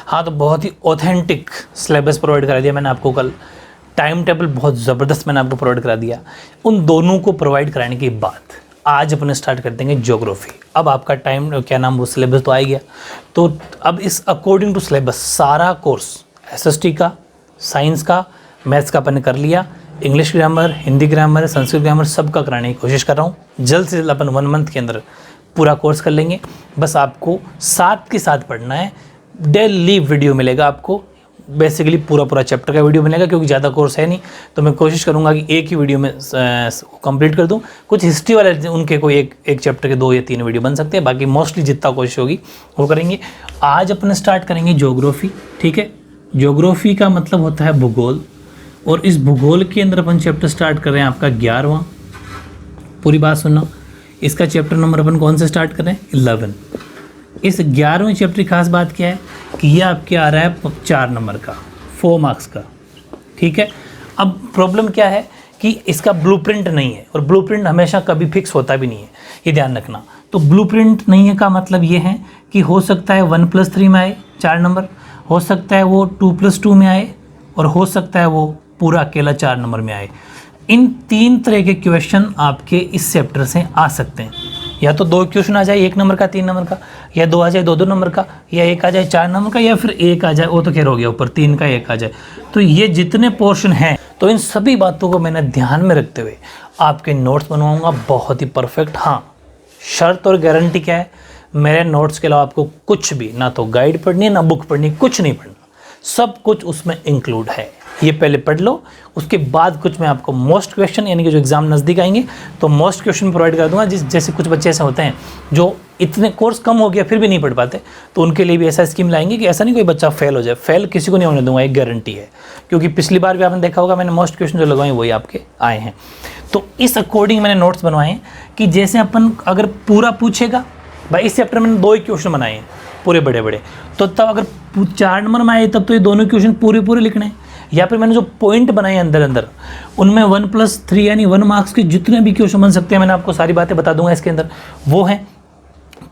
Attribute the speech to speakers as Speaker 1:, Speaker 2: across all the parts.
Speaker 1: हाँ, तो बहुत ही ऑथेंटिक सिलेबस प्रोवाइड करा दिया मैंने आपको कल। टाइम टेबल बहुत ज़बरदस्त मैंने आपको प्रोवाइड करा दिया। उन दोनों को प्रोवाइड कराने के बाद आज अपने स्टार्ट कर देंगे ज्योग्राफी। अब आपका टाइम क्या नाम वो सिलेबस तो आ गया, तो अब इस अकॉर्डिंग टू सिलेबस सारा कोर्स एसएसटी का, साइंस का, मैथ्स का अपन ने कर लिया, English grammar, Hindi grammar, Sanskrit grammar सब का कराने की कोशिश कर रहा हूँ। जल्द से जल्द अपन 1 मंथ के अंदर पूरा कोर्स कर लेंगे। बस आपको साथ के साथ पढ़ना है। डेली वीडियो मिलेगा आपको, बेसिकली पूरा चैप्टर का वीडियो मिलेगा, क्योंकि ज़्यादा कोर्स है नहीं, तो मैं कोशिश करूँगा कि एक ही वीडियो में कंप्लीट कर दूँ। कुछ हिस्ट्री वाले उनके कोई एक चैप्टर के 2 या 3 वीडियो बन सकते हैं, बाकी मोस्टली जितना कोशिश होगी वो करेंगे। आज अपन स्टार्ट करेंगे ज्योग्राफी, ठीक है। ज्योग्राफी का मतलब होता है भूगोल, और इस भूगोल के अंदर अपन चैप्टर स्टार्ट कर रहे हैं आपका 11वां। पूरी बात सुनना, इसका चैप्टर नंबर अपन कौन से स्टार्ट कर रहे हैं? 11। इस 11वें चैप्टर की खास बात क्या है कि ये आपके आ रहा है 4 नंबर का, 4 मार्क्स का, ठीक है। अब प्रॉब्लम क्या है कि इसका ब्लूप्रिंट नहीं है, और ब्लूप्रिंट हमेशा कभी फिक्स होता भी नहीं है, ये ध्यान रखना। तो ब्लूप्रिंट नहीं है का मतलब ये है कि हो सकता है 1+3 में आए 4 नंबर, हो सकता है वो 2+2 में आए, और हो सकता है वो पूरा अकेला 4 नंबर में आए। इन 3 तरह के क्वेश्चन आपके इस चैप्टर से आ सकते हैं। या तो 2 क्वेश्चन आ जाए 1 नंबर का, 3 नंबर का, या 2 आ जाए 2 नंबर का, या 1 आ जाए 4 नंबर का, या फिर 1 आ जाए, वो तो खैर हो गया ऊपर 3 का 1 आ जाए। तो ये जितने पोर्शन हैं, तो इन सभी बातों को मैंने ध्यान में रखते हुए आपके नोट्स बनवाऊंगा बहुत ही परफेक्ट। हाँ, शर्त और गारंटी क्या है, मेरे नोट्स के अलावा आपको कुछ भी, ना तो गाइड पढ़नी है ना बुक पढ़नी, कुछ नहीं पढ़ना, सब कुछ उसमें इंक्लूड है। ये पहले पढ़ लो, उसके बाद कुछ मैं आपको मोस्ट क्वेश्चन, यानी कि जो एग्जाम नज़दीक आएंगे तो मोस्ट क्वेश्चन प्रोवाइड कर दूंगा। जैसे कुछ बच्चे ऐसे होते हैं जो इतने कोर्स कम हो गया फिर भी नहीं पढ़ पाते, तो उनके लिए भी ऐसा स्कीम लाएंगे कि ऐसा नहीं कोई बच्चा फेल हो जाए। फेल किसी को नहीं होने दूंगा, एक गारंटी है, क्योंकि पिछली बार भी आपने देखा होगा मैंने मोस्ट क्वेश्चन जो लगवाए वही आपके आए हैं। तो इस अकॉर्डिंग मैंने नोट्स बनवाए हैं कि जैसे अपन अगर पूरा पूछेगा, भाई इस चैप्टर में 2 ही क्वेश्चन बनाए हैं पूरे बड़े, तो तब अगर 4 नंबर में आए तब तो ये दोनों क्वेश्चन पूरे लिखने हैं। या फिर मैंने जो पॉइंट बनाए अंदर उनमें 1+3 यानी 1 मार्क्स के जितने भी क्वेश्चन बन सकते हैं, मैंने आपको सारी बातें बता दूंगा इसके अंदर। वो हैं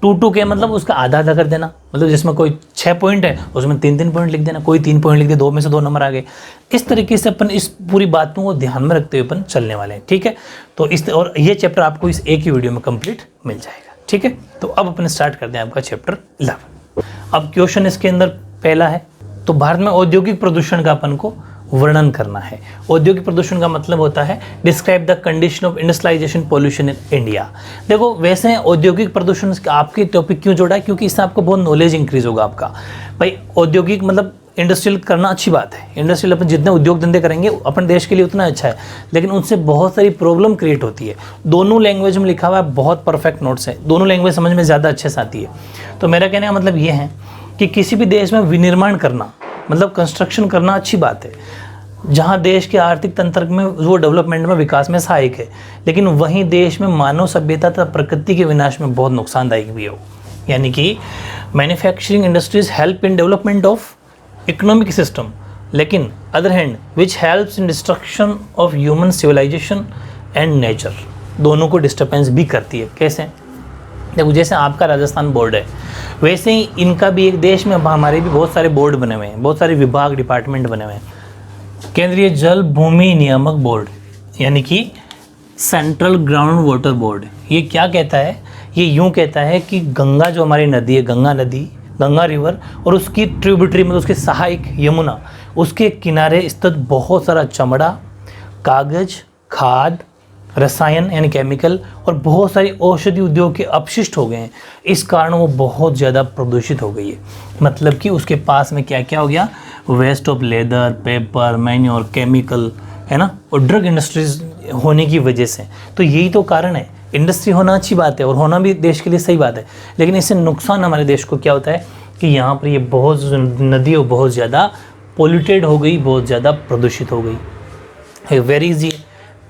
Speaker 1: 2 के मतलब उसका आधा कर देना, मतलब जिसमें कोई 6 पॉइंट है उसमें 3 पॉइंट लिख देना, कोई 3 पॉइंट लिख दे, 2 में से 2 नंबर आ गए। इस तरीके से अपन इस पूरी बातों को ध्यान में रखते हुए अपन चलने वाले हैं, ठीक है। तो और ये चैप्टर आपको इस एक ही वीडियो में कंप्लीट मिल जाएगा, ठीक है। तो अब अपन स्टार्ट करते हैं आपका चैप्टर 11। अब क्वेश्चन इसके अंदर पहला है, तो भारत में औद्योगिक प्रदूषण का अपन को वर्णन करना है। औद्योगिक प्रदूषण का मतलब होता है describe the condition of industrialisation pollution in India. देखो वैसे औद्योगिक प्रदूषण आपके टॉपिक क्यों जोड़ा है, क्योंकि इससे आपको बहुत नॉलेज इंक्रीज होगा आपका। भाई औद्योगिक मतलब इंडस्ट्रियल करना अच्छी बात है, इंडस्ट्रियल अपन जितने उद्योग धंधे करेंगे अपन देश के लिए उतना अच्छा है, लेकिन उनसे बहुत सारी प्रॉब्लम क्रिएट होती है। दोनों लैंग्वेज में लिखा हुआ है, बहुत परफेक्ट नोट्स है, दोनों लैंग्वेज समझ में ज़्यादा अच्छे से आती है। तो मेरा कहने का मतलब ये है कि किसी भी देश में विनिर्माण करना मतलब कंस्ट्रक्शन करना अच्छी बात है, जहाँ देश के आर्थिक तंत्र में वो डेवलपमेंट में विकास में सहायक है, लेकिन वहीं देश में मानव सभ्यता तथा प्रकृति के विनाश में बहुत नुकसानदायक भी हो। यानी कि manufacturing industries help in development of economic system, लेकिन other hand which helps in destruction of human civilisation and nature, दोनों को डिस्टर्बेंस भी करती है। कैसे? देखो जैसे आपका राजस्थान बोर्ड है, वैसे ही इनका भी एक देश में हमारे भी बहुत सारे बोर्ड बने हुए हैं, बहुत सारे विभाग डिपार्टमेंट बने हुए हैं। केंद्रीय जल भूमि नियामक बोर्ड यानी कि सेंट्रल ग्राउंड वाटर बोर्ड, ये क्या कहता है? ये यूँ कहता है कि गंगा जो हमारी नदी है, गंगा नदी, गंगा रिवर और उसकी ट्रिब्यूटरी मतलब उसके सहायक यमुना, उसके किनारे स्थित बहुत सारा चमड़ा, कागज, खाद, रसायन यानी केमिकल और बहुत सारी औषधि उद्योग के अपशिष्ट हो गए हैं। इस कारण वो बहुत ज़्यादा प्रदूषित हो गई है। मतलब कि उसके पास में क्या क्या हो गया? Waste of leather, paper, manure, chemical, है ना, और ड्रग इंडस्ट्रीज होने की वजह से। तो यही तो कारण है। इंडस्ट्री होना अच्छी बात है और होना भी देश के लिए सही बात है, लेकिन इससे नुकसान हमारे देश को क्या होता है कि यहाँ पर ये बहुत नदी बहुत ज़्यादा पोल्यूटेड हो गई, बहुत ज़्यादा प्रदूषित हो गई। Very easy.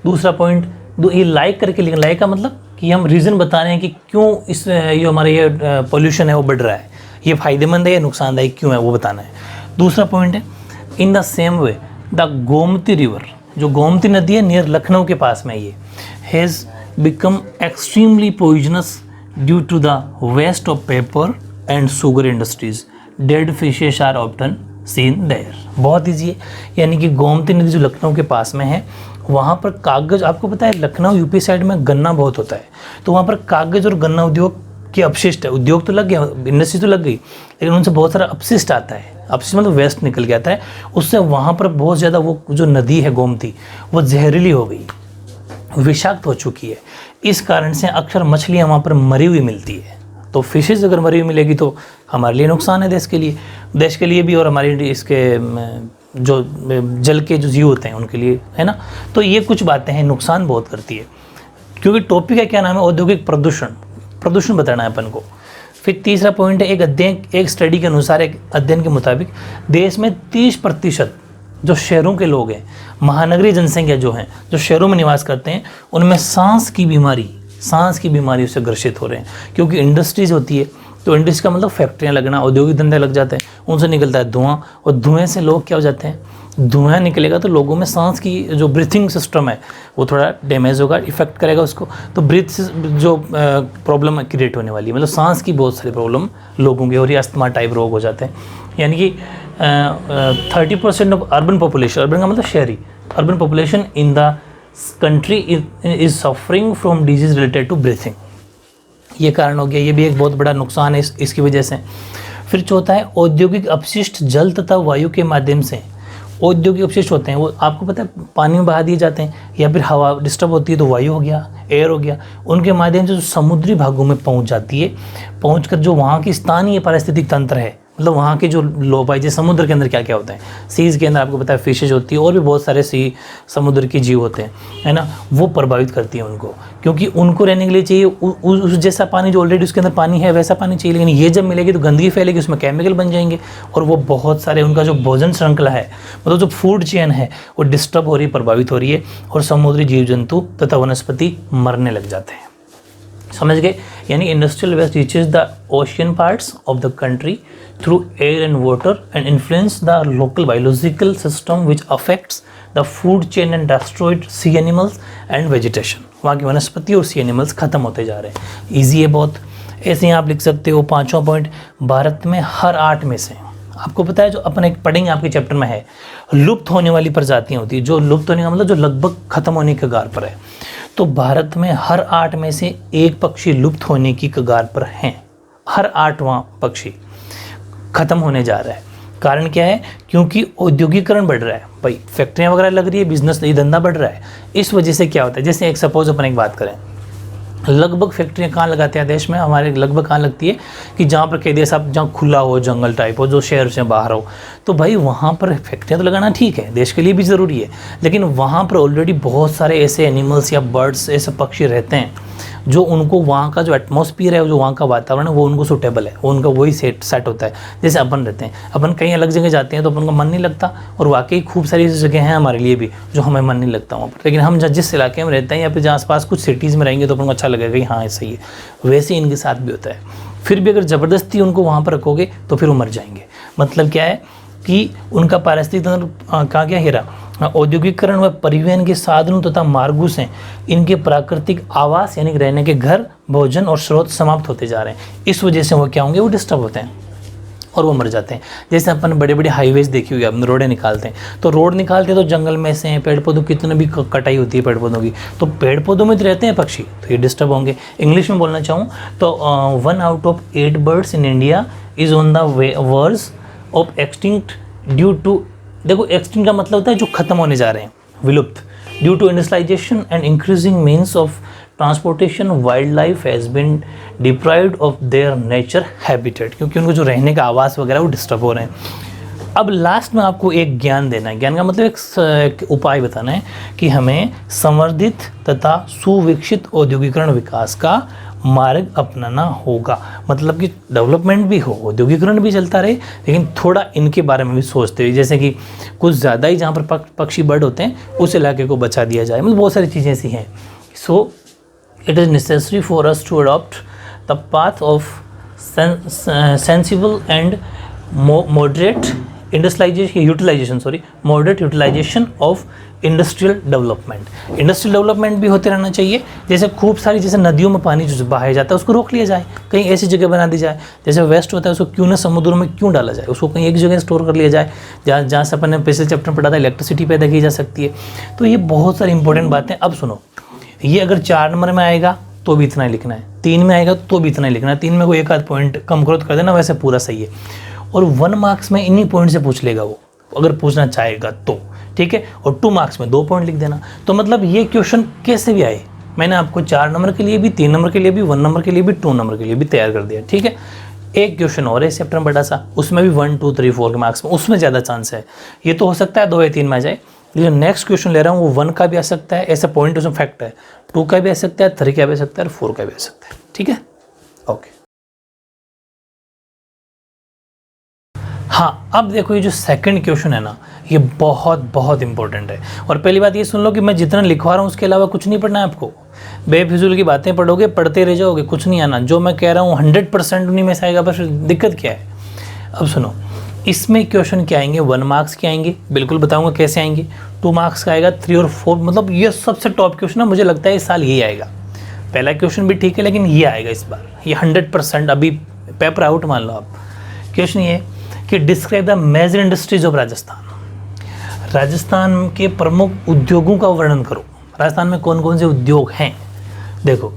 Speaker 1: दूसरा पॉइंट ये लाइक करके लिखना। लाइक का मतलब कि हम रीज़न बता रहे हैं कि क्यों इस ये हमारा ये पोल्यूशन है वो बढ़ रहा है, ये फ़ायदेमंद है या नुकसानदायक क्यों है वो बताना है। दूसरा पॉइंट है in the same way the Gomti river, जो गोमती नदी है नियर लखनऊ के पास में, ये has become extremely poisonous due to the waste of paper and sugar industries. Dead fishes are often seen there. बहुत ईजी है, यानी कि गोमती नदी जो लखनऊ के पास में है, वहाँ पर कागज़, आपको पता है लखनऊ यूपी साइड में गन्ना बहुत होता है, तो वहाँ पर कागज़ और गन्ना उद्योग के अपशिष्ट है, उद्योग तो लग गया, इंडस्ट्री तो लग गई, लेकिन उनसे बहुत सारा अपशिष्ट आता है, अपशिष्ट मतलब वेस्ट निकल के आता है, उससे वहाँ पर बहुत ज़्यादा वो जो नदी है गोमती वो जहरीली हो गई, विषाक्त हो चुकी है। इस कारण से अक्सर मछलियाँ वहाँ पर मरी हुई मिलती है। तो फिशेज अगर मरी हुई मिलेगी तो हमारे लिए नुकसान है, देश के लिए भी, और हमारे इसके जो जल के जो जीव होते हैं उनके लिए, है ना। तो ये कुछ बातें हैं, नुकसान बहुत करती है, क्योंकि टॉपिक है क्या नाम है, औद्योगिक प्रदूषण बताना है अपन को। फिर तीसरा पॉइंट है, एक स्टडी के अनुसार, एक अध्ययन के मुताबिक देश में 30% जो शहरों के लोग हैं, महानगरीय जनसंख्या जो हैं, जो शहरों में निवास करते हैं, उनमें सांस की बीमारी से ग्रसित हो रहे हैं। क्योंकि इंडस्ट्रीज होती है, तो इंडस्ट्री का मतलब फैक्ट्रियाँ लगना, औद्योगिक धंधे लग जाते हैं, उनसे निकलता है धुआं, और धुएं से लोग क्या हो जाते हैं, धुआं निकलेगा तो लोगों में सांस की जो ब्रीथिंग सिस्टम है वो थोड़ा डैमेज होगा, इफेक्ट करेगा उसको, तो ब्रीथ जो प्रॉब्लम क्रिएट होने वाली है, मतलब सांस की बहुत सारी प्रॉब्लम लोगों की, और ये अस्थमा टाइप रोग हो जाते हैं। यानी कि 30% ऑफ अर्बन पॉपुलेशन, अर्बन का मतलब शहरी, urban population in the country is suffering from disease related to breathing. ये कारण हो गया, ये भी एक बहुत बड़ा नुकसान है इसकी वजह से। फिर चौथा है, औद्योगिक अपशिष्ट जल तथा वायु के माध्यम से, औद्योगिक अपशिष्ट होते हैं वो आपको पता है पानी में बहा दिए जाते हैं, या फिर हवा डिस्टर्ब होती है तो वायु हो गया, एयर हो गया, उनके माध्यम से जो समुद्री भागों में पहुंच जाती है, पहुंचकर जो वहाँ की स्थानीय पारिस्थितिक तंत्र है, मतलब वहाँ के जो लोग भाई, जैसे समुद्र के अंदर क्या क्या होता है, सीज के अंदर आपको पता है फिशेज होती है, और भी बहुत सारे समुद्र के जीव होते हैं, है ना, वो प्रभावित करती है उनको, क्योंकि उनको रहने के लिए चाहिए उस जैसा पानी, जो ऑलरेडी उसके अंदर पानी है वैसा पानी चाहिए, लेकिन ये जब मिलेगी तो गंदगी फैलेगी, उसमें केमिकल बन जाएंगे, और वो बहुत सारे, उनका जो भोजन श्रृंखला है, मतलब जो फूड चेन है वो डिस्टर्ब हो रही है, प्रभावित हो रही है, और समुद्री जीव जंतु तथा वनस्पति मरने लग जाते हैं। समझ गए, यानी industrial waste reaches the ocean parts of the country through air and water and influence the local biological system which affects the food chain and destroyed sea animals and vegetation. वहाँ की वनस्पति और सी एनिमल्स खत्म होते जा रहे हैं। Easy है बहुत, ऐसे ही आप लिख सकते हो। पाँचवां पॉइंट, भारत में हर 8 में से, आपको पता है जो अपन एक पढ़ेंगे आपके चैप्टर में है, लुप्त होने वाली प्रजातियाँ होती है, जो लुप्त होने का मतलब जो लगभग खत्म होने के कगार पर है। तो भारत में हर 8 में से एक पक्षी लुप्त होने की कगार पर हैं। हर 8वां पक्षी खत्म होने जा रहा है। कारण क्या है? क्योंकि औद्योगिकरण बढ़ रहा है भाई, फैक्ट्रियाँ वगैरह लग रही है, बिजनेस, ये धंधा बढ़ रहा है। इस वजह से क्या होता है, जैसे एक सपोज अपन एक बात करें, लगभग फैक्ट्रियाँ कहाँ लगाते हैं देश में हमारे, लगभग कहाँ लगती है कि जहाँ पर कह दिया साहब, जहाँ खुला हो, जंगल टाइप हो, जो शहर से बाहर हो, तो भाई वहाँ पर फैक्ट्रियाँ तो लगाना ठीक है, देश के लिए भी ज़रूरी है, लेकिन वहाँ पर ऑलरेडी बहुत सारे ऐसे एनिमल्स या बर्ड्स, ऐसे पक्षी रहते हैं जो उनको वहाँ का जो एटमॉस्फियर है, जो वहाँ का वातावरण है, वो उनको सूटेबल है, वो उनका वही सेट होता है। जैसे अपन रहते हैं, अपन कहीं अलग जगह जाते हैं तो अपन का मन नहीं लगता, और वाकई खूब सारी ऐसी जगह हैं हमारे लिए भी जो हमें मन नहीं लगता वहाँ पर, लेकिन हम जिस इलाके में रहते हैं या फिर जहाँ आसपास कुछ सिटीज़ में रहेंगे तो अपन को अच्छा लगेगा कि हाँ ऐसा ही है। वैसे ही इनके साथ भी होता है। फिर भी अगर ज़बरदस्ती उनको वहाँ पर रखोगे तो फिर वो मर जाएंगे। मतलब क्या है कि उनका पारिस्थितिक तंत्र कहाँ क्या हेरा, औद्योगिकरण व परिवहन के साधनों तथा मार्गों से इनके प्राकृतिक आवास यानी रहने के घर, भोजन और स्रोत समाप्त होते जा रहे हैं। इस वजह से वो क्या होंगे, वो डिस्टर्ब होते हैं और वो मर जाते हैं। जैसे अपन बड़े बड़े हाईवेज देखी हुई, अपन रोडें निकालते हैं, तो रोड निकालते हैं तो जंगल में से पेड़ पौधों कितने भी कटाई होती है पेड़ पौधों की, तो पेड़ पौधों में तो रहते हैं पक्षी, तो ये डिस्टर्ब होंगे। इंग्लिश में बोलना चाहूँ तो 1 out of 8 birds in India is on the verge of extinct due to, देखो एक्सटिंक्ट का मतलब होता है जो खत्म होने जा रहे हैं, विलुप्त, due to industrialisation and increasing means of transportation wildlife has been deprived of their nature habitat, क्योंकि उनको जो रहने का आवास वगैरह वो डिस्टर्ब हो रहे हैं। अब लास्ट में आपको एक ज्ञान देना है, ज्ञान का मतलब एक उपाय बताना है कि हमें संवर्धित तथा सुविकसित औद्योगिकरण विकास का मार्ग अपनाना होगा। मतलब कि डेवलपमेंट भी हो, औद्योगिकरण भी चलता रहे, लेकिन थोड़ा इनके बारे में भी सोचते हुए, जैसे कि कुछ ज़्यादा ही जहाँ पर पक्षी बर्ड होते हैं उस इलाके को बचा दिया जाए। मतलब बहुत सारी चीज़ें ऐसी हैं। सो it is necessary for us to adopt the path of sensible and moderate industrialisation, utilisation sorry, moderate utilisation of industrial development. Industrial development भी होते रहना चाहिए। जैसे खूब सारी, जैसे नदियों में पानी जो बहाया जाता है उसको रोक लिया जाए, कहीं ऐसी जगह बना दी जाए। जैसे वेस्ट होता है उसको क्यों ना समुद्रों में क्यों डाला जाए, उसको कहीं एक जगह स्टोर कर लिया जाए, जहाँ से अपन ने पिछले चैप्टर में पढ़ा था इलेक्ट्रिसिटी पैदा की जा सकती है। तो ये बहुत सारी इंपॉर्टेंट बातें। अब सुनो, ये अगर 4 नंबर में आएगा तो भी इतना ही लिखना है, 3 में आएगा तो भी इतना ही लिखना है, 3 में कोई एक आध पॉइंट कम ग्रोथ कर देना, वैसे पूरा सही है। और 1 मार्क्स में इन्हीं पॉइंट से पूछ लेगा वो, अगर पूछना चाहेगा तो, ठीक है। और 2 मार्क्स में 2 पॉइंट लिख देना। तो मतलब ये क्वेश्चन कैसे भी आए, मैंने आपको 4 नंबर के लिए भी, 3 नंबर के लिए भी, 1 नंबर के लिए भी, 2 नंबर के लिए भी तैयार कर दिया, ठीक है। एक क्वेश्चन और है चैप्टर में बड़ा सा, उसमें भी 1, 2, 3, 4 के मार्क्स में, उसमें ज़्यादा चांस है। ये तो हो सकता है 2 या 3 में आ जाए। जो नेक्स्ट क्वेश्चन ले रहा हूँ वो 1 का भी आ सकता है, ऐसा पॉइंट उसमें फैक्ट है, 2 का भी आ सकता है, 3 का भी आ सकता है और 4 का भी आ सकता है, ठीक है। ओके, हाँ अब देखो ये जो सेकंड क्वेश्चन है ना, ये बहुत बहुत इंपॉर्टेंट है। और पहली बात ये सुन लो कि मैं जितना लिखवा रहा हूँ उसके अलावा कुछ नहीं पढ़ना है आपको। बेफिजूल की बातें पढ़ोगे, पढ़ते रह जाओगे, कुछ नहीं आना। जो मैं कह रहा हूँ 100% उन्हीं में से आएगा, बस दिक्कत क्या है। अब सुनो, इसमें क्वेश्चन क्या आएंगे, 1 मार्क्स के आएंगे, बिल्कुल बताऊंगा कैसे आएंगे। 2 मार्क्स का आएगा, 3 और 4, मतलब ये सबसे टॉप क्वेश्चन है, मुझे लगता है इस साल यही आएगा। पहला क्वेश्चन भी ठीक है लेकिन ये आएगा इस बार, ये 100%। अभी पेपर आउट मान लो आप। क्वेश्चन ये कि describe the major industries of Rajasthan. Rajasthan के प्रमुख उद्योगों का वर्णन करो। राजस्थान में कौन कौन से उद्योग हैं। देखो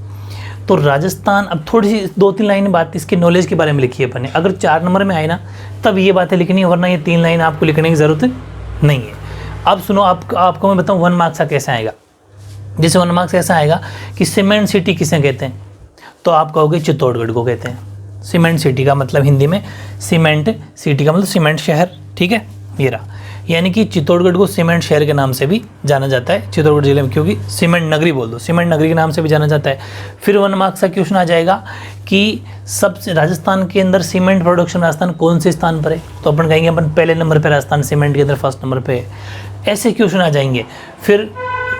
Speaker 1: तो राजस्थान, अब थोड़ी सी 2-3 लाइन बात इसके नॉलेज के बारे में लिखी है अपन ने। अगर 4 नंबर में आए ना तब ये बातें लिखनी है, वरना ये 3 लाइन आपको लिखने की ज़रूरत नहीं है। अब सुनो, आपको मैं बताऊँ 1 मार्क्स का कैसे आएगा। जैसे 1 मार्क्स ऐसा आएगा कि सीमेंट सिटी किसे कहते हैं, तो आप कहोगे चित्तौड़गढ़ को कहते हैं। सीमेंट सिटी का मतलब हिंदी में, सीमेंट सिटी का मतलब सीमेंट शहर, ठीक है। ये रहा, यानी कि चित्तौड़गढ़ को सीमेंट शहर के नाम से भी जाना जाता है चित्तौड़गढ़ जिले में, क्योंकि सीमेंट नगरी बोल दो, सीमेंट नगरी के नाम से भी जाना जाता है। फिर 1 मार्क्स का क्वेश्चन आ जाएगा कि सबसे राजस्थान के अंदर सीमेंट प्रोडक्शन राजस्थान कौन से स्थान पर है, तो अपन कहेंगे अपन पहले नंबर पर राजस्थान सीमेंट के अंदर फर्स्ट नंबर पर है। ऐसे क्वेश्चन आ जाएंगे। फिर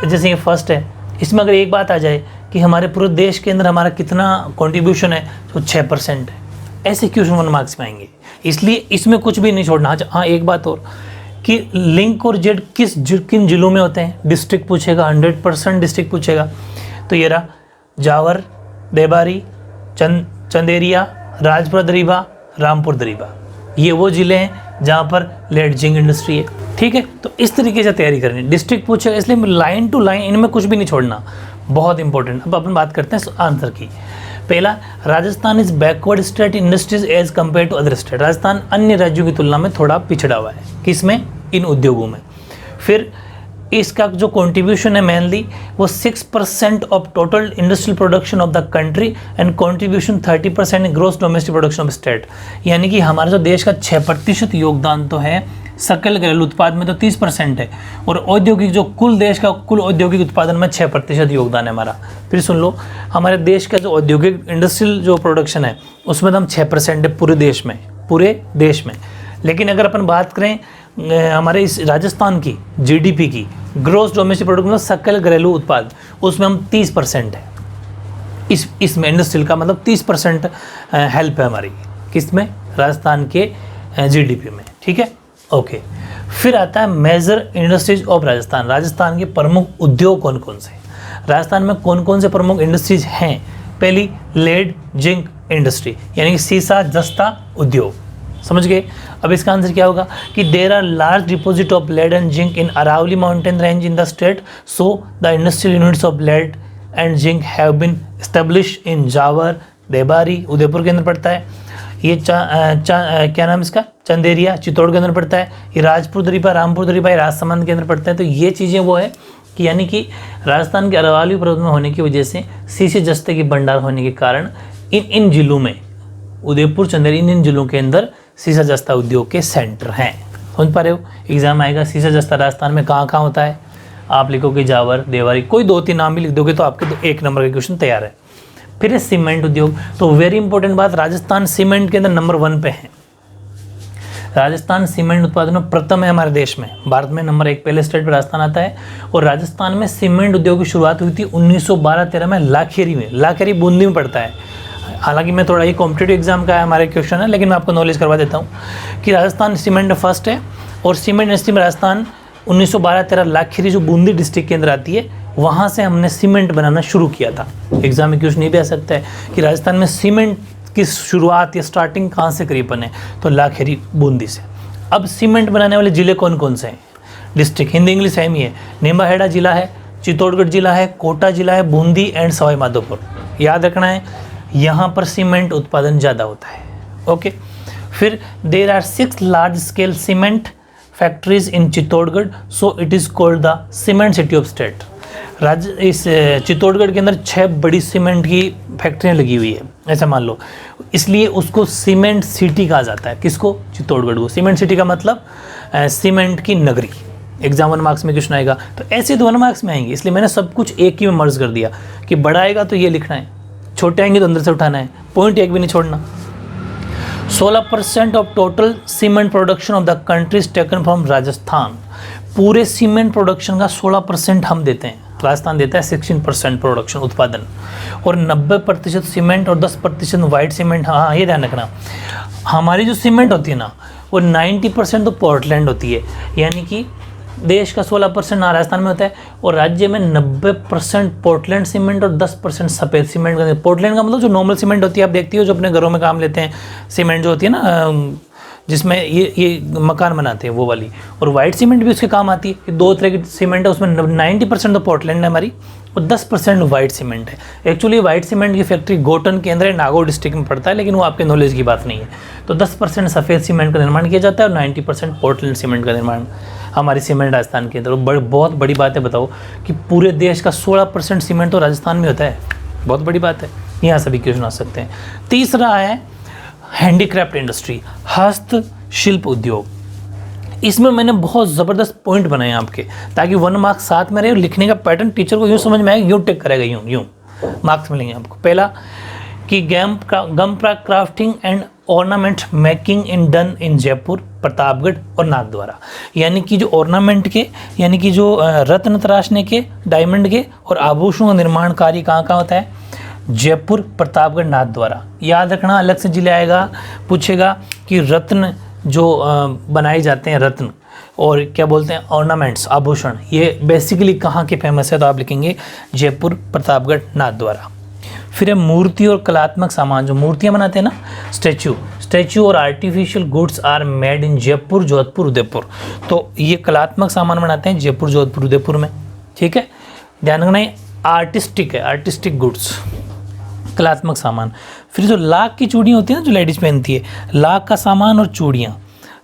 Speaker 1: जैसे ये फर्स्ट है, इसमें अगर एक बात आ जाए कि हमारे पूरे देश के अंदर हमारा कितना कंट्रीब्यूशन है, तो 6% है। ऐसे क्वेश्चन 1 मार्क्स में आएंगे, इसलिए इसमें कुछ भी नहीं छोड़ना। हाँ एक बात और कि लिंक और जेड किन जिलों में होते हैं, डिस्ट्रिक्ट पूछेगा, 100% डिस्ट्रिक्ट पूछेगा। तो ये रहा जावर, देबारी, चंदेरिया, राजपुरा दरीबा, रामपुर दरीबा, ये वो ज़िले हैं जहाँ पर लेड जिंक इंडस्ट्री है, ठीक है। तो इस तरीके से तैयारी करनी, डिस्ट्रिक्ट पूछेगा, इसलिए लाइन टू लाइन इनमें कुछ भी नहीं छोड़ना, बहुत इंपॉर्टेंट। अब अपन बात करते हैं आंसर की। पहला, Rajasthan is backward state industries as compare to other state. Rajasthan अन्य राज्यों की तुलना में थोड़ा पिछड़ा हुआ है, किसमें, इन उद्योगों में। फिर इसका जो कंट्रीब्यूशन है मेनली वो 6% of total industrial production of the country and contribution 30% in gross domestic production of state. यानी कि हमारे जो देश का 6% योगदान तो है, सकल घरेलू उत्पाद में तो 30% है, और औद्योगिक जो कुल देश का कुल औद्योगिक उत्पादन में 6% योगदान है हमारा। फिर सुन लो, हमारे देश का जो औद्योगिक इंडस्ट्रियल जो प्रोडक्शन है उसमें तो हम 6% है पूरे देश में। लेकिन अगर अपन बात करें हमारे इस राजस्थान की जीडीपी की, ग्रोस डोमेस्टिक प्रोडक्ट मतलब सकल घरेलू उत्पाद, उसमें हम 30% है। इसमें इंडस्ट्रियल का मतलब 30% हेल्प है हमारी, किसमें, राजस्थान के जीडीपी में, ठीक है। ओके, फिर आता है major industries of Rajasthan. Rajasthan के प्रमुख उद्योग कौन कौन से, राजस्थान में कौन कौन से प्रमुख इंडस्ट्रीज हैं। पहली, लेड जिंक इंडस्ट्री, यानी कि सीसा जस्ता उद्योग, समझ गए। अब इसका आंसर क्या होगा कि there are large deposit of lead and zinc in Aravalli mountain range in the state, so the industrial units of lead and zinc have been established in Jawar, Debari, Udaipur के अंदर पड़ता है। ये क्या नाम इसका, चंदेरिया, चित्तौड़ के अंदर पड़ता है। ये राजपुर दरीबा, रामपुर दरीबा, ये राजसमंद के अंदर पड़ता है। तो ये चीज़ें वो है कि यानी कि राजस्थान के अरावली पर्वत में होने की वजह से शीशे जस्ते की भंडार होने के कारण इन जिलों में, उदयपुर, चंदेरिया, इन जिलों के अंदर शीशा जस्ता उद्योग के सेंटर हैं। समझ पा रहे हो। एग्जाम आएगा शीशा जस्ता राजस्थान में कहाँ कहाँ होता है, आप लिखोगे जावर, देवारी, कोई 2-3 नाम भी लिख दोगे तो आपके 1 नंबर का क्वेश्चन तैयार है। फिर है सीमेंट उद्योग। तो वेरी इंपॉर्टेंट बात, राजस्थान सीमेंट के अंदर नंबर 1 पे है। राजस्थान सीमेंट उत्पादन में प्रथम है हमारे देश में, भारत में नंबर 1 पहले स्टेट पर राजस्थान आता है। और राजस्थान में सीमेंट उद्योग की शुरुआत हुई थी 1912-13 में लाखेरी में, लाखेरी बूंदी में पड़ता है। हालांकि मैं थोड़ा ये कॉम्पिटेटिव एग्जाम का हमारे क्वेश्चन है, लेकिन मैं आपको नॉलेज करवा देता हूँ कि राजस्थान सीमेंट में फर्स्ट है, और सीमेंट इंडस्ट्री में राजस्थान 1912-13 लाखेरी जो बूंदी डिस्ट्रिक्ट के अंदर आती है, वहाँ से हमने सीमेंट बनाना शुरू किया था। एग्जाम में क्वेश्चन ये भी आ सकता है कि राजस्थान में सीमेंट की शुरुआत या स्टार्टिंग कहाँ से करीबन है, तो लाखेरी बूंदी से। अब सीमेंट बनाने वाले ज़िले कौन कौन से हैं, डिस्ट्रिक्ट हिंदी इंग्लिश सेम ही है, निम्बाहेड़ा जिला है, चित्तौड़गढ़ जिला है, कोटा जिला है, बूंदी एंड सवाई माधोपुर। याद रखना है, यहाँ पर सीमेंट उत्पादन ज़्यादा होता है। ओके, फिर there are 6 large scale cement factories in Chittorgarh, so it is called the cement city of state. इस चित्तौड़गढ़ के अंदर 6 बड़ी सीमेंट की फैक्ट्रियाँ लगी हुई है, ऐसा मान लो, इसलिए उसको सीमेंट सिटी कहा जाता है। किसको? चित्तौड़गढ़ को। सीमेंट सिटी का मतलब सीमेंट की नगरी। एग्जाम 1 मार्क्स में क्वेश्चन आएगा, तो ऐसे तो 1 मार्क्स में आएंगे, इसलिए मैंने सब कुछ एक ही में मर्ज कर दिया कि बड़ा आएगा तो ये लिखना है, छोटे आएंगे तो अंदर से उठाना है, पॉइंट एक भी नहीं छोड़ना। 16% of total cement production of the country is taken from Rajasthan. पूरे सीमेंट प्रोडक्शन का 16% हम देते हैं, राजस्थान देता है 16% प्रोडक्शन उत्पादन, और 90% सीमेंट और 10% वाइट सीमेंट। हाँ, ये ध्यान रखना, हमारी जो सीमेंट होती है ना, वो 90% तो पोर्टलैंड होती है, यानी कि देश का 16% राजस्थान में होता है, और राज्य में 90% पोर्टलैंड सीमेंट और 10% सफ़ेद सीमेंट का। पोर्टलैंड का मतलब जो नॉर्मल सीमेंट होती है, आप देखती हो जो अपने घरों में काम लेते हैं, सीमेंट जो होती है ना, जिसमें ये मकान बनाते हैं, वो वाली। और वाइट सीमेंट भी उसके काम आती है। 2 तरह की सीमेंट है, उसमें 90% तो पोर्टलैंड है हमारी, और 10% वाइट सीमेंट है। एक्चुअली वाइट सीमेंट की फैक्ट्री गोटन के अंदर है, नागौर डिस्ट्रिक्ट में पड़ता है, लेकिन वो आपके नॉलेज की बात नहीं है। तो 10% सफ़ेद सीमेंट का निर्माण किया जाता है और 90% पोर्टलैंड सीमेंट का निर्माण हमारी सीमेंट राजस्थान के अंदर। बहुत बड़ी बात है, बताओ कि पूरे देश का 16% सीमेंट तो राजस्थान में होता है, बहुत बड़ी बात है। यहाँ सभी क्वेश्चन आ सकते हैं। तीसरा है हैंडीक्राफ्ट इंडस्ट्री, हस्तशिल्प उद्योग। इसमें मैंने बहुत ज़बरदस्त पॉइंट बनाए आपके, ताकि 1 मार्क्स साथ में रहे, और लिखने का पैटर्न टीचर को यूँ समझ में आएगा, यूँ टिक करेगा, यूँ मार्क्स मिलेंगे आपको। पहला कि gem crafting and ornament making in done in Jaipur, Pratapgarh और नाथद्वारा। यानी कि जो ऑर्नामेंट के, यानी कि जो रत्न तराशने के, डायमंड के और आभूषणों का निर्माण कार्य कहाँ होता है? जयपुर, प्रतापगढ़, नाथद्वारा। याद रखना, अलग से जिले आएगा, पूछेगा कि रत्न जो बनाए जाते हैं, रत्न और क्या बोलते हैं, ऑर्नामेंट्स, आभूषण, ये बेसिकली कहाँ के फेमस है, तो आप लिखेंगे जयपुर, प्रतापगढ़, नाथद्वारा। फिर है मूर्ति और कलात्मक सामान, जो मूर्तियाँ बनाते हैं ना, स्टैचू और artificial goods are made in Jaipur, Jodhpur, Udaipur. तो ये कलात्मक सामान बनाते हैं जयपुर, जोधपुर, उदयपुर में। ठीक है, ध्यान रखना, ये आर्टिस्टिक है, आर्टिस्टिक गुड्स, कलात्मक सामान। फिर जो लाख की चूड़ियाँ होती है ना, जो लेडीज पहनती है, लाख का सामान और चूड़ियाँ,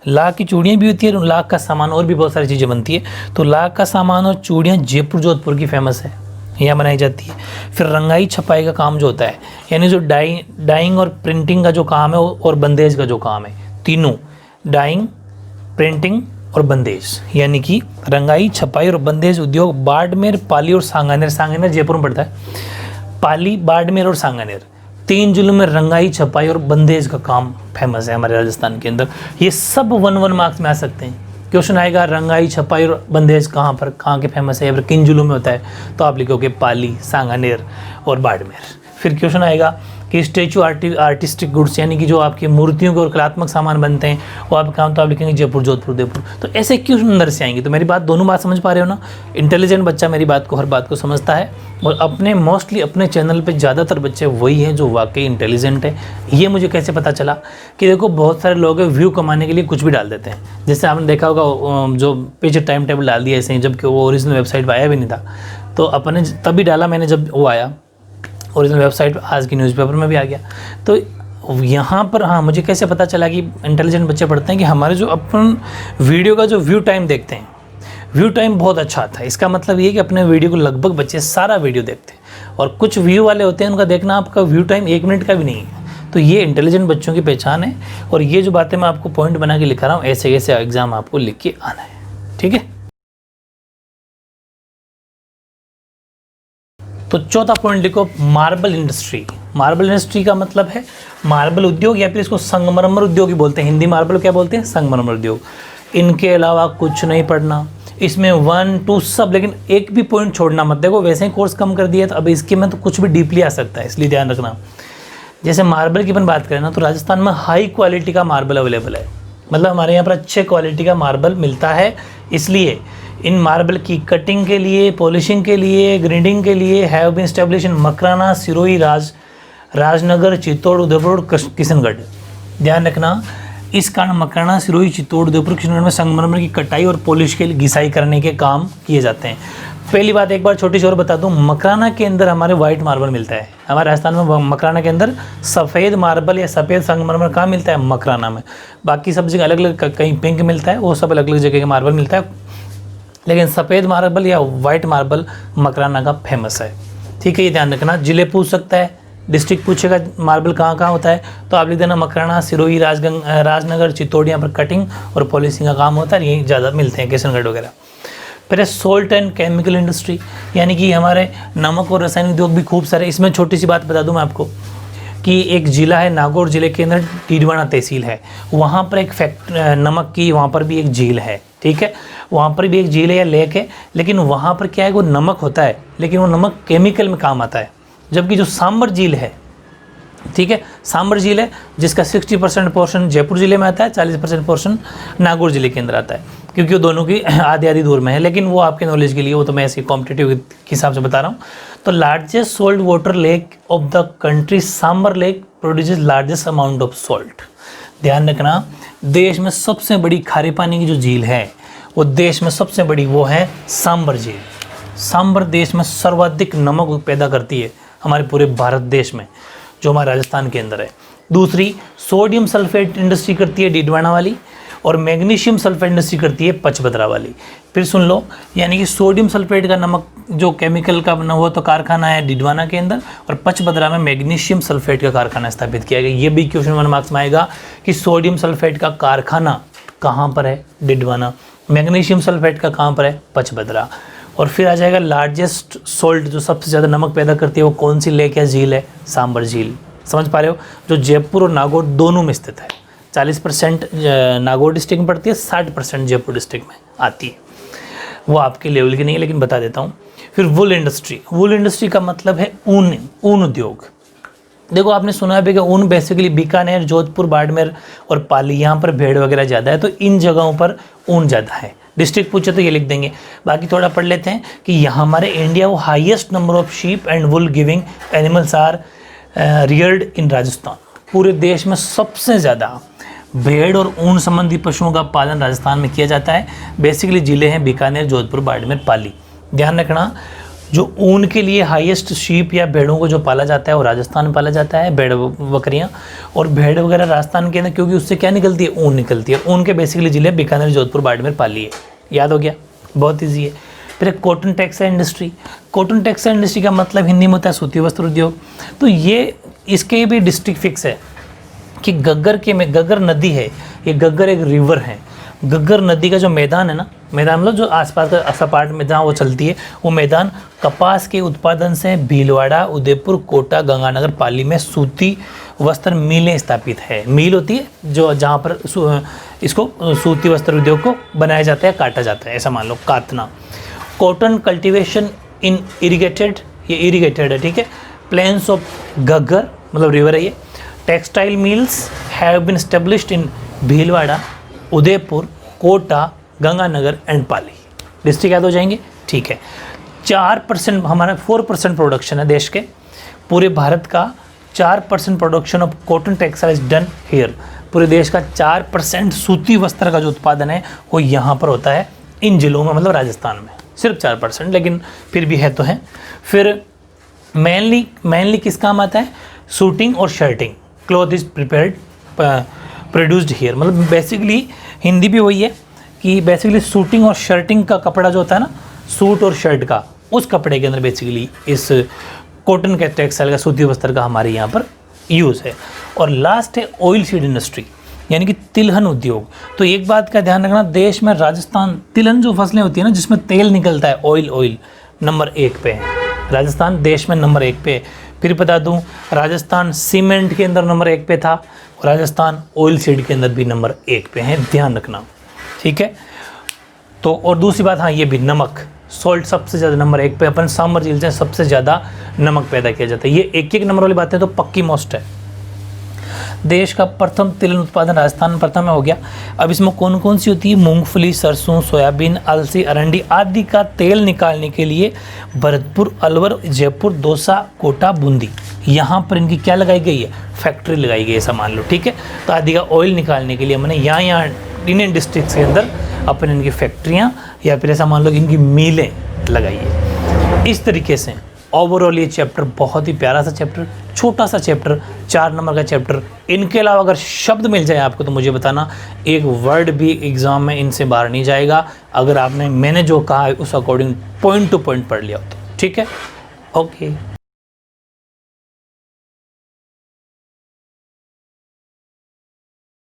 Speaker 1: लाख की चूड़ियाँ भी होती है, लाख का सामान और भी बहुत सारी चीज़ें बनती है। तो लाख का सामान और चूड़ियाँ जयपुर, जोधपुर की फेमस है, यहाँ बनाई जाती है। फिर रंगाई छपाई का काम जो होता है, यानी जो डाइंग और प्रिंटिंग का जो काम है, और बंदेज का जो काम है, तीनों, डाइंग, प्रिंटिंग और बंदेज, यानी कि रंगाई, छपाई और बंदेज उद्योग बाड़मेर, पाली और सांगानेर। सांगानेर जयपुर में पड़ता है। पाली, बाड़मेर और सांगानेर, 3 जिलों में रंगाई, छपाई और बंदेज का काम फेमस है हमारे राजस्थान के अंदर। ये सब 1 मार्क्स में आ सकते हैं। क्वेश्चन आएगा रंगाई, छपाई और बंदेज कहाँ पर, कहाँ के फेमस है, या फिर किन जिलों में होता है, तो आप लिखोगे पाली, सांगानेर और बाड़मेर। फिर क्वेश्चन आएगा कि स्टैचू आर्टिस्टिक गुड्स, यानी कि जो आपकी मूर्तियों के और कलात्मक सामान बनते हैं, वो आप काम, तो आप लिखेंगे जयपुर, जोधपुर, उदयपुर। तो ऐसे क्वेश्चन अंदर से आएंगे। तो मेरी बात, दोनों बात समझ पा रहे हो ना? इंटेलिजेंट बच्चा मेरी बात को, हर बात को समझता है, और मोस्टली अपने चैनल पे ज़्यादातर बच्चे वही हैं जो वाकई इंटेलिजेंट है। ये मुझे कैसे पता चला कि देखो, बहुत सारे लोग व्यू कमाने के लिए कुछ भी डाल देते हैं। जैसे आपने देखा होगा, जो पीछे टाइम टेबल डाल दिया ऐसे ही, जबकि वो ओरिजिनल वेबसाइट पर आया भी नहीं था। तो अपने तभी डाला मैंने जब वो आया ओरिजिनल वेबसाइट, आज की न्यूज़पेपर में भी आ गया। तो यहाँ पर हाँ, मुझे कैसे पता चला कि इंटेलिजेंट बच्चे पढ़ते हैं कि हमारे जो अपन वीडियो का जो व्यू टाइम देखते हैं, व्यू टाइम बहुत अच्छा आता है। इसका मतलब ये कि अपने वीडियो को लगभग बच्चे सारा वीडियो देखते हैं, और कुछ व्यू वाले होते हैं, उनका देखना आपका व्यू टाइम 1 मिनट का भी नहीं है। तो ये इंटेलिजेंट बच्चों की पहचान है, और ये जो बातें मैं आपको पॉइंट बना के लिखा रहा हूँ, ऐसे ऐसे एग्जाम आपको लिख के आना है। ठीक है, तो चौथा पॉइंट लिखो, मार्बल इंडस्ट्री। मार्बल इंडस्ट्री का मतलब है मार्बल उद्योग, या फिर इसको संगमरमर उद्योग ही बोलते हैं। हिंदी मार्बल क्या बोलते हैं? संगमरमर उद्योग। इनके अलावा कुछ नहीं पढ़ना, इसमें 1, 2 सब, लेकिन एक भी पॉइंट छोड़ना मत। देखो, वैसे ही कोर्स कम कर दिया, तो अब इसके में तो कुछ भी डीपली आ सकता है, इसलिए ध्यान रखना। जैसे मार्बल की अपन बात करें ना, तो राजस्थान में हाई क्वालिटी का मार्बल अवेलेबल है, मतलब हमारे यहाँ पर अच्छे क्वालिटी का मार्बल मिलता है। इसलिए इन मार्बल की कटिंग के लिए, पॉलिशिंग के लिए, ग्राइंडिंग के लिए have been establish in Makrana, Sirohi, Rajnagar, Chittor, Udaipur, Kishangarh. ध्यान रखना, इस कारण मकराना, सिरोही, चित्तौड़, उदयपुर, किशनगढ़ में संगमरमर की कटाई और पॉलिश के लिए घिसाई करने के काम किए जाते हैं। पहली बात एक बार छोटी सी और बता दूं, मकराना के अंदर हमारे वाइट मार्बल मिलता है। हमारे राजस्थान में मकराना के अंदर सफ़ेद मार्बल या सफ़ेद संगमरमर कहाँ मिलता है? मकराना में। बाकी सब जगह अलग अलग, कहीं पिंक मिलता है, वो सब अलग अलग जगह का मार्बल मिलता है, लेकिन सफ़ेद मार्बल या वाइट मार्बल मकराना का फेमस है। ठीक है, ये ध्यान रखना। जिले पूछ सकता है, डिस्ट्रिक्ट पूछेगा मार्बल कहाँ कहाँ होता है, तो आप लिख देना मकराना, सिरोही, राजनगर, चित्तौड़, यहाँ पर कटिंग और पॉलिशिंग का काम होता है, यही ज़्यादा मिलते हैं, किशनगढ़ वगैरह। फिर है सोल्ट एंड केमिकल इंडस्ट्री, यानी कि हमारे नमक और रसायन उद्योग भी खूब सारे। इसमें छोटी सी बात बता दूं मैं आपको कि एक ज़िला है, नागौर ज़िले के अंदर डीडवाना तहसील है, वहाँ पर एक नमक की, वहाँ पर भी एक झील है। ठीक है, वहाँ पर भी एक झील है या लेक है, लेकिन वहाँ पर क्या है, वो नमक होता है, लेकिन वो नमक केमिकल में काम आता है। जबकि जो सांबर झील है, ठीक है, सांबर झील है जिसका 60% पोर्शन जयपुर ज़िले में आता है, 40% पोर्शन नागौर ज़िले के अंदर आता है, क्योंकि वो दोनों की आधी आधी दूर में है। लेकिन वो आपके नॉलेज के लिए, वो तो मैं ऐसे कॉम्पिटिटिव के हिसाब से बता रहा हूँ। तो largest salt water lake of the country Sambhar lake produces largest amount of salt. ध्यान रखना, देश में सबसे बड़ी खारे पानी की जो झील है, वो देश में सबसे बड़ी वो है सांबर झील। सांबर देश में सर्वाधिक नमक पैदा करती है हमारे पूरे भारत देश में, जो हमारे राजस्थान के अंदर है। दूसरी सोडियम सल्फेट इंडस्ट्री करती है डीडवाना वाली, और मैग्नीशियम सल्फेट इंडस्ट्री करती है पचबदरा वाली। फिर सुन लो, यानी कि सोडियम सल्फेट का नमक जो केमिकल का बना हुआ तो कारखाना है डीडवाना के अंदर, और पचबदरा में मैग्नीशियम सल्फेट का कारखाना स्थापित किया गया। ये भी क्वेश्चन 1 मार्क्स में आएगा कि सोडियम सल्फेट का कारखाना कहाँ पर है? डीडवाना। मैग्नीशियम सल्फेट का कहाँ पर है? पचबदरा। और फिर आ जाएगा लार्जेस्ट सोल्ट, जो सबसे ज़्यादा नमक पैदा करती है, वो कौन सी लेक या झील है? सांबर झील। समझ पा रहे हो? जो जयपुर और नागौर दोनों में स्थित है। 40% नागौर डिस्ट्रिक्ट में पड़ती है, 60% जयपुर डिस्ट्रिक्ट में आती है। वो आपके लेवल की नहीं है, लेकिन बता देता हूँ। फिर वुल इंडस्ट्री। वुल इंडस्ट्री का मतलब है ऊन उद्योग। देखो, आपने सुना है कि ऊन बेसिकली बीकानेर, जोधपुर, बाड़मेर और पाली, यहाँ पर भेड़ वगैरह ज़्यादा है, तो इन जगहों पर ऊन ज़्यादा है। डिस्ट्रिक्ट पूछे तो ये लिख देंगे। बाकी थोड़ा पढ़ लेते हैं कि यहाँ हमारे इंडिया वो highest number of sheep and wool giving animals are reared in Rajasthan. पूरे देश में सबसे ज़्यादा भेड़ और ऊन संबंधी पशुओं का पालन राजस्थान में किया जाता है। बेसिकली जिले हैं बीकानेर, जोधपुर, बाड़मेर, पाली। ध्यान रखना, जो ऊन के लिए हाईएस्ट शीप या भेड़ों को जो पाला जाता है वो राजस्थान में पाला जाता है, भेड़ बकरियां। और भेड़ वगैरह राजस्थान के अंदर, क्योंकि उससे क्या निकलती है? ऊन निकलती है। ऊन के बेसिकली जिले बीकानेर, जोधपुर, बाड़मेर, पाली है। याद हो गया? बहुत ईजी है। फिर cotton textile industry. Cotton textile industry का मतलब हिंदी में होता है सूती वस्त्र उद्योग। तो ये इसके भी डिस्ट्रिक्ट फिक्स है कि गग्गर के में गग्गर नदी है, ये गग्गर एक रिवर है। गग्गर नदी का जो मैदान है ना, मैदान मतलब जो आसपास का सपाट में जहाँ वो चलती है, वो मैदान कपास के उत्पादन से भीलवाड़ा, उदयपुर, कोटा, गंगानगर, पाली में सूती वस्त्र मिलें स्थापित है। मिल होती है जो जहाँ पर इसको सूती वस्त्र उद्योग को बनाया जाता है, काटा जाता है, ऐसा मान लो, काटना। कॉटन कल्टीवेशन इन इरीगेटेड, ये इरीगेटेड है, ठीक है, प्लेन्स ऑफ गग्गर मतलब रिवर है ये। Textile mills have been established in Bhilwara, Udaipur, Kota, Ganganagar and Pali. District याद हो जाएंगे? ठीक है। 4% हमारा 4% प्रोडक्शन है देश के, पूरे भारत का 4% production of cotton textile is done here. पूरे देश का 4% सूती वस्त्र का जो उत्पादन है वो यहाँ पर होता है, इन जिलों में, मतलब राजस्थान में। सिर्फ 4%, लेकिन फिर भी है तो है। फिर मेनली किस काम आता है? शूटिंग और shirting. Cloth is prepared produced here. मतलब बेसिकली हिंदी भी वही है कि बेसिकली शूटिंग और शर्टिंग का कपड़ा जो होता है ना, सूट और शर्ट का, उस कपड़े के अंदर बेसिकली इस कॉटन के टेक्सटाइल का, सूती वस्त्र का हमारे यहाँ पर यूज़ है। और लास्ट है ऑयल सीड इंडस्ट्री, यानी कि तिलहन उद्योग। तो एक बात का ध्यान रखना, देश में राजस्थान तिलहन जो फसलें होती है ना, जिसमें तेल निकलता है, ऑयल नंबर 1 पे है राजस्थान, देश में नंबर 1 पे। फिर बता दूं, राजस्थान सीमेंट के अंदर नंबर 1 पे था, और राजस्थान ऑयल सीड के अंदर भी नंबर 1 पे है, ध्यान रखना, ठीक है। तो और दूसरी बात, हाँ, ये भी नमक, सॉल्ट सबसे ज़्यादा नंबर 1 पे, अपन सांबर झील से सबसे ज़्यादा नमक पैदा किया जाता है। ये एक नंबर वाली बातें तो पक्की मोस्ट है, देश का प्रथम तिल उत्पादन राजस्थान में प्रथम हो गया। अब इसमें कौन कौन सी होती है, मूंगफली, सरसों, सोयाबीन, अलसी, अरंडी आदि का तेल निकालने के लिए भरतपुर, अलवर, जयपुर, दौसा, कोटा, बूंदी, यहाँ पर इनकी क्या लगाई गई है, फैक्ट्री लगाई गई है, ऐसा मान लो, ठीक है। तो आदि का ऑयल निकालने के लिए मैंने यहाँ इंडियन डिस्ट्रिक्ट के अंदर अपन इनकी फैक्ट्रियाँ या फिर ऐसा मान लो कि इनकी मिलें लगाई है। इस तरीके से ओवरऑल ये चैप्टर बहुत ही प्यारा सा चैप्टर, छोटा सा चैप्टर, 4 नंबर का चैप्टर। इनके अलावा अगर शब्द मिल जाए आपको तो मुझे बताना, एक वर्ड भी एग्जाम में इनसे बाहर नहीं जाएगा अगर आपने मैंने जो कहा है उस अकॉर्डिंग पॉइंट टू पॉइंट पढ़ लिया हो तो, ठीक है। ओके।